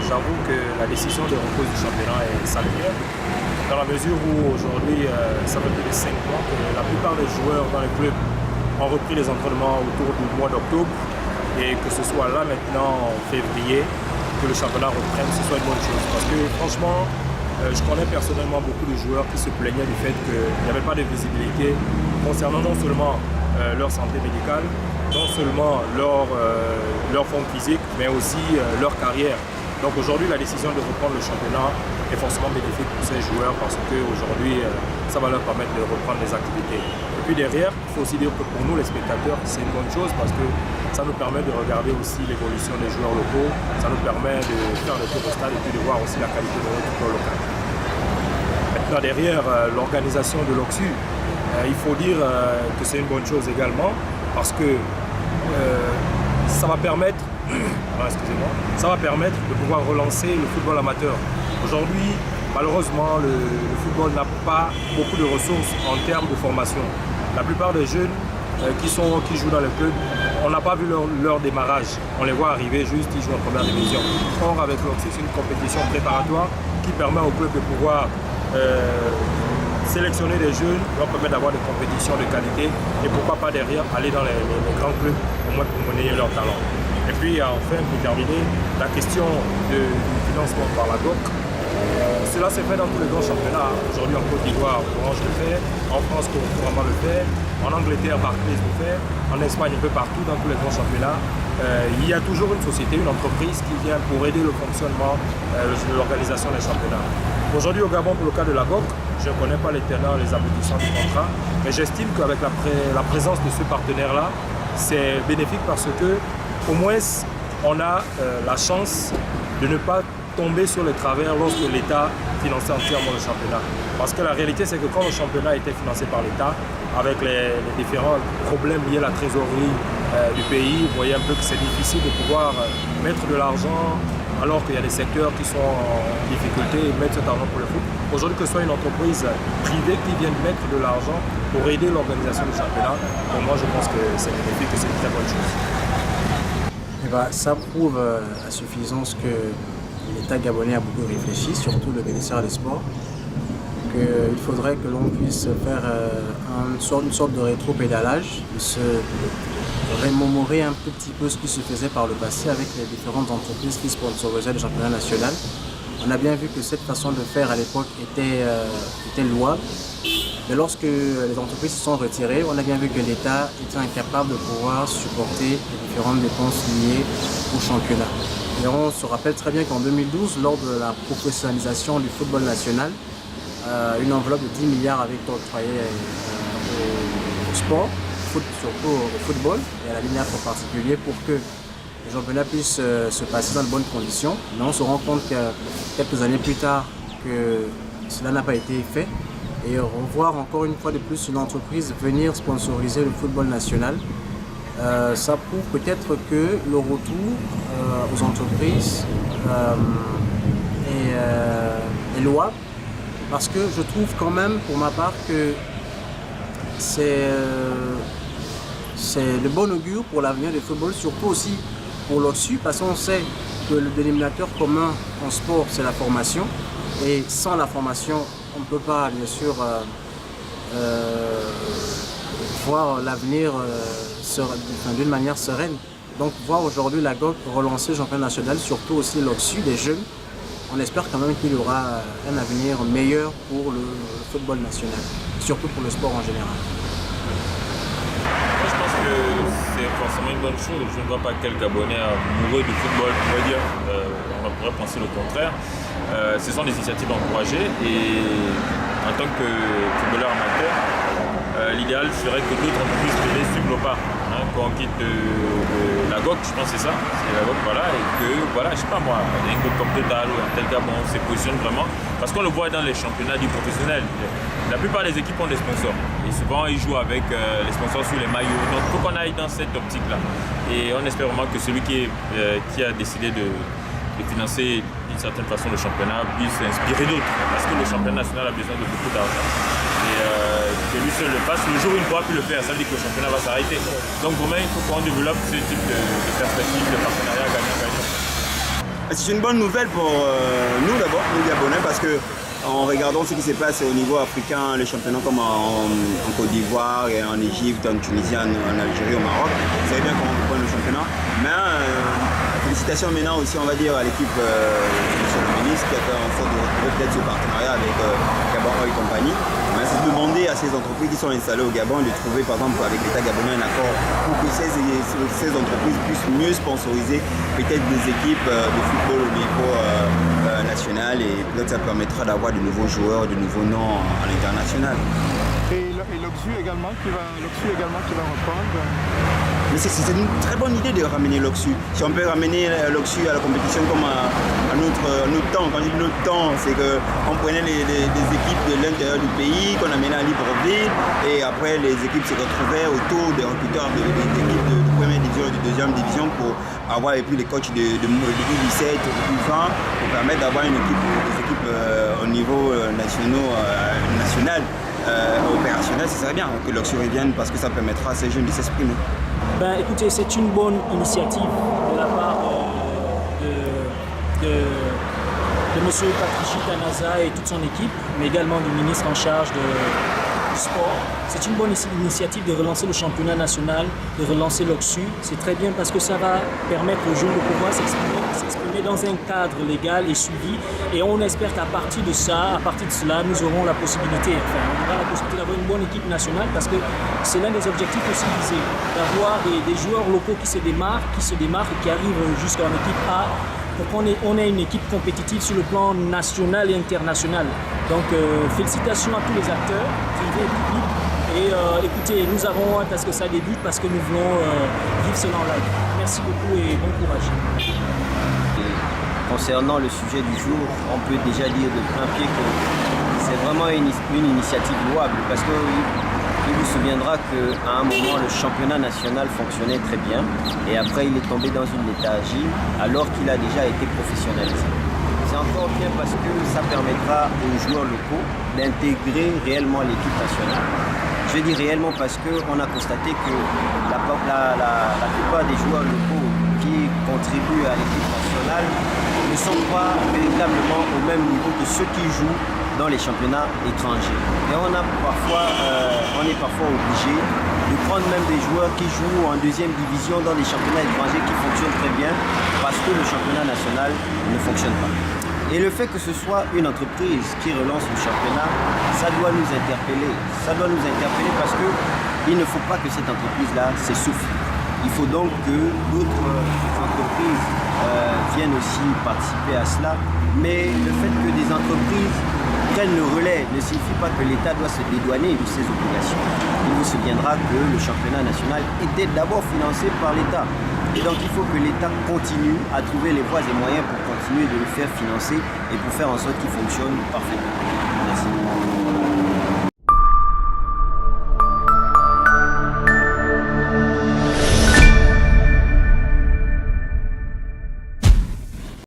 j'avoue que la décision de repose du championnat est salutaire, dans la mesure où aujourd'hui, ça fait plus de 5 mois que la plupart des joueurs dans les clubs ont repris les entraînements autour du mois d'octobre, et que ce soit là maintenant en février que le championnat reprenne, ce soit une bonne chose. Parce que franchement, je connais personnellement beaucoup de joueurs qui se plaignaient du fait qu'il n'y avait pas de visibilité concernant non seulement leur santé médicale, non seulement leur forme physique, mais aussi leur carrière. Donc aujourd'hui, la décision de reprendre le championnat est forcément bénéfique pour ces joueurs parce qu'aujourd'hui, ça va leur permettre de reprendre les activités. Et puis derrière, il faut aussi dire que pour nous, les spectateurs, c'est une bonne chose parce que ça nous permet de regarder aussi l'évolution des joueurs locaux, ça nous permet de faire le tour au stade et puis de voir aussi la qualité de notre football local. Maintenant derrière, l'organisation de l'OXU, il faut dire que c'est une bonne chose également parce que ça va permettre ça va permettre de pouvoir relancer le football amateur. Aujourd'hui, malheureusement, le football n'a pas beaucoup de ressources en termes de formation. La plupart des jeunes qui jouent dans le club, on n'a pas vu leur démarrage. On les voit arriver juste, ils jouent en première division. Or, avec l'OXU, c'est une compétition préparatoire qui permet au club de pouvoir sélectionner des jeunes, leur permettre d'avoir des compétitions de qualité et pourquoi pas derrière aller dans les grands clubs au moins pour monnayer leur talent. Et puis enfin, pour terminer, la question du financement par la GOC. Cela s'est fait dans tous les grands championnats. Aujourd'hui en Côte d'Ivoire, Orange le fait, en France, Conforama le fait, en Angleterre, Barclays le fait, en Espagne, un peu partout, dans tous les grands championnats. Il y a toujours une société, une entreprise qui vient pour aider le fonctionnement de l'organisation des championnats. Aujourd'hui au Gabon, pour le cas de la GOC, je ne connais pas les tenants, les aboutissants du contrat, mais j'estime qu'avec la présence de ce partenaire-là, c'est bénéfique parce que au moins on a la chance de ne pas tomber sur les travers lorsque l'État finançait entièrement le championnat. Parce que la réalité, c'est que quand le championnat était financé par l'État, avec les différents problèmes liés à la trésorerie du pays, vous voyez un peu que c'est difficile de pouvoir mettre de l'argent alors qu'il y a des secteurs qui sont en difficulté et mettre cet argent pour le foot. Aujourd'hui, que ce soit une entreprise privée qui vienne mettre de l'argent pour aider l'organisation du championnat, pour moi, je pense que c'est bénéfique et c'est une très bonne chose. Et bah, ça prouve à suffisance que l'État gabonais a beaucoup réfléchi, surtout le ministère des Sports, qu'il faudrait que l'on puisse faire une sorte de rétro-pédalage, de se remémorer un petit peu ce qui se faisait par le passé avec les différentes entreprises qui sponsorisaient le championnat national. On a bien vu que cette façon de faire à l'époque était louable, mais lorsque les entreprises se sont retirées, on a bien vu que l'État était incapable de pouvoir supporter les différentes dépenses liées au championnat. Et on se rappelle très bien qu'en 2012, lors de la professionnalisation du football national, une enveloppe de 10 milliards avait été octroyée au sport, surtout au football et à la Ligue en particulier, pour que le championnat puisse se passer dans de bonnes conditions. Mais on se rend compte que quelques années plus tard que cela n'a pas été fait. Et revoir encore une fois de plus une entreprise venir sponsoriser le football national, ça prouve peut-être que le retour aux entreprises est louable, parce que je trouve quand même pour ma part que c'est de bon augure pour l'avenir du football, surtout aussi pour l'OXU, parce qu'on sait que le dénominateur commun en sport, c'est la formation, et sans la formation, on ne peut pas, bien sûr, voir l'avenir d'une manière sereine. Donc, voir aujourd'hui la GOC relancer le championnat national, surtout aussi l'OXU des jeunes, on espère quand même qu'il y aura un avenir meilleur pour le football national, surtout pour le sport en général. Moi, je pense que c'est forcément une bonne chose. Je ne vois pas quel Gabonais amoureux du football pourrait dire. On pourrait penser le contraire. Ce sont des initiatives encouragées et en tant que footballeur amateur, l'idéal serait que d'autres entreprises privées suivent le pas. Quand on quitte la GOC, je pense que c'est ça, c'est la GOC, voilà, et que, voilà, je sais pas moi, un groupe comme Total ou un tel Gabon se positionne vraiment, parce qu'on le voit dans les championnats du professionnel. La plupart des équipes ont des sponsors, et souvent ils jouent avec les sponsors sur les maillots, donc il faut qu'on aille dans cette optique-là. Et on espère vraiment que celui qui a décidé de financer d'une certaine façon le championnat puisse inspirer d'autres, parce que le championnat national a besoin de beaucoup d'argent. Et que lui seul le fasse, le jour où il ne pourra plus le faire, ça veut dire que le championnat va s'arrêter. Donc vraiment, il faut qu'on développe ce type de perspective, de partenariat gagnant-gagnant. C'est une bonne nouvelle pour nous d'abord, nous Gabonais, parce que en regardant ce qui se passe au niveau africain, les championnats comme en Côte d'Ivoire et en Égypte, en Tunisie, en Algérie, au Maroc, vous savez bien comment on prend le championnat. Mais félicitations maintenant aussi, on va dire, à l'équipe de M. le ministre qui a fait en sorte de retrouver peut-être ce partenariat avec Gabon Oil Company. Mais c'est de demander à ces entreprises qui sont installées au Gabon de trouver par exemple avec l'État gabonais un accord pour que ces entreprises puissent mieux sponsoriser peut-être des équipes de football au niveau national, et peut-être ça permettra d'avoir de nouveaux joueurs, de nouveaux noms à l'international. Et l'Oxu également qui va reprendre. Mais c'est une très bonne idée de ramener l'Oxu. Si on peut ramener l'Oxu à la compétition comme à notre temps, quand je dis notre temps, c'est qu'on prenait les équipes de l'intérieur du pays, qu'on amenait à Libreville, et après les équipes se retrouvaient autour des recruteurs des équipes de première division et de deuxième division pour avoir et puis les coachs de U17, U20, pour permettre d'avoir des équipes au niveau national. Opérationnel, ce serait bien que l'Oxu revienne parce que ça permettra à ces jeunes de s'exprimer. Ben, écoutez, c'est une bonne initiative de la part de M. Patrici Tanaza et toute son équipe, mais également du ministre en charge du sport. C'est une bonne initiative de relancer le championnat national, de relancer l'Oxu. C'est très bien parce que ça va permettre aux jeunes de pouvoir s'exprimer dans un cadre légal et suivi. Et on espère qu'à partir de cela, nous aurons la possibilité, d'avoir une bonne équipe nationale, parce que c'est l'un des objectifs aussi visés, d'avoir des joueurs locaux qui se démarquent et qui arrivent jusqu'en équipe A, pour qu'on ait une équipe compétitive sur le plan national et international. Donc félicitations à tous les acteurs, privés et publics. Et écoutez, nous avons hâte à ce que ça débute parce que nous voulons vivre cela en live. Merci beaucoup et bon courage. Concernant le sujet du jour, on peut déjà dire de plein pied que c'est vraiment une initiative louable, parce que il vous souviendra qu'à un moment le championnat national fonctionnait très bien et après il est tombé dans une léthargie alors qu'il a déjà été professionnalisé. C'est encore bien parce que ça permettra aux joueurs locaux d'intégrer réellement l'équipe nationale. Je dis réellement parce qu'on a constaté que la plupart des joueurs locaux qui contribuent à l'équipe nationale ne sont pas véritablement au même niveau que ceux qui jouent dans les championnats étrangers. Et on est parfois obligé de prendre même des joueurs qui jouent en deuxième division dans des championnats étrangers qui fonctionnent très bien parce que le championnat national ne fonctionne pas. Et le fait que ce soit une entreprise qui relance le championnat, ça doit nous interpeller. Ça doit nous interpeller parce qu'il ne faut pas que cette entreprise-là s'essouffle. Il faut donc que d'autres entreprises viennent aussi participer à cela. Mais le fait que des entreprises prennent le relais ne signifie pas que l'État doit se dédouaner de ses obligations. Il vous souviendra que le championnat national était d'abord financé par l'État. Et donc il faut que l'État continue à trouver les voies et moyens pour continuer de le faire financer et pour faire en sorte qu'il fonctionne parfaitement. Merci.